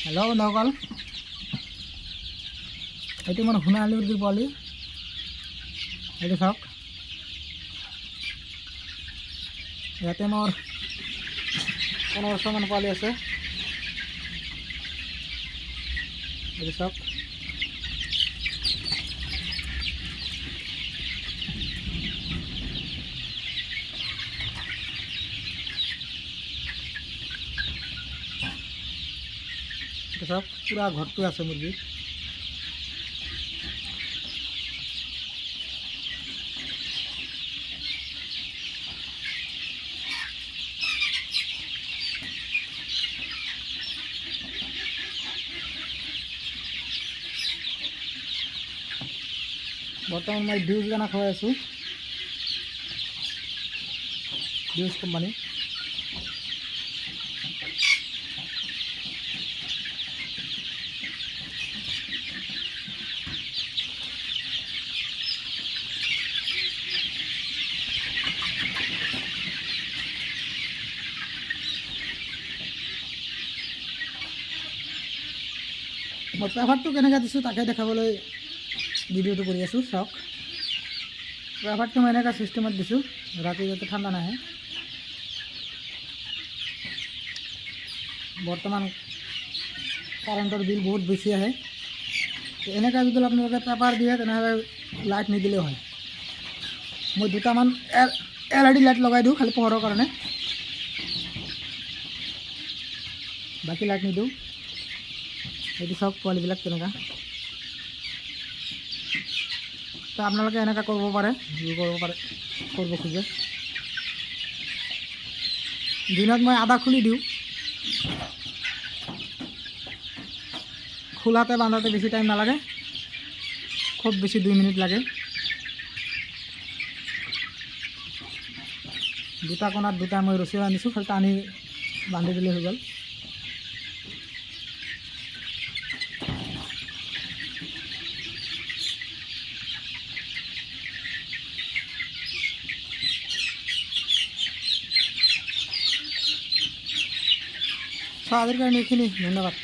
Hello' বন্ধুসকল, এইটো মোৰ সোণালী মুৰ্গীৰ পোৱালি। এইটো চাওক, ইয়াতে মোৰ 1500মান পোৱালি আছে। এইটো চাওক, এইটো চাওক, পুৰা ঘৰটো আছে মুৰ্গী। বৰ্তমান মই ডিউজ দানা খুৱাই আছোঁ, ডিউজ কোম্পানী। মই প্ৰাইভাৰটো কেনেকৈ দিছোঁ তাকে দেখাবলৈ ভিডিঅ'টো কৰি আছোঁ। চাওক, প্ৰাইভাৰটো মই এনেকুৱা ছিষ্টেমত দিছোঁ, ৰাতি যাতে ঠাণ্ডা নাহে। বৰ্তমান কাৰেণ্টৰ বিল বহুত বেছি আহে। এনেকুৱা যদি আপোনালোকে পেপাৰ দিয়ে তেনেহ'লে লাইট নিদিলেও হয়। মই দুটামান LED লাইট লগাই দিওঁ খালি পোহৰৰ কাৰণে, বাকী লাইট নিদিওঁ। এইটো চাওক পোৱালিবিলাক কেনেকুৱা। তো আপোনালোকে এনেকুৱা কৰিব পাৰে, কৰিব খোজে। দিনত মই আদা খুলি দিওঁ, খোলাতে বান্ধাতে বেছি টাইম নালাগে, খুব বেছি 2 মিনিট লাগে। দুটা কোণাত দুটা মই ৰছী আনিছোঁ, খালি টানি বান্ধি দিলে হৈ গ'ল। আজিৰ কাৰণে এইখিনি, ধন্যবাদ।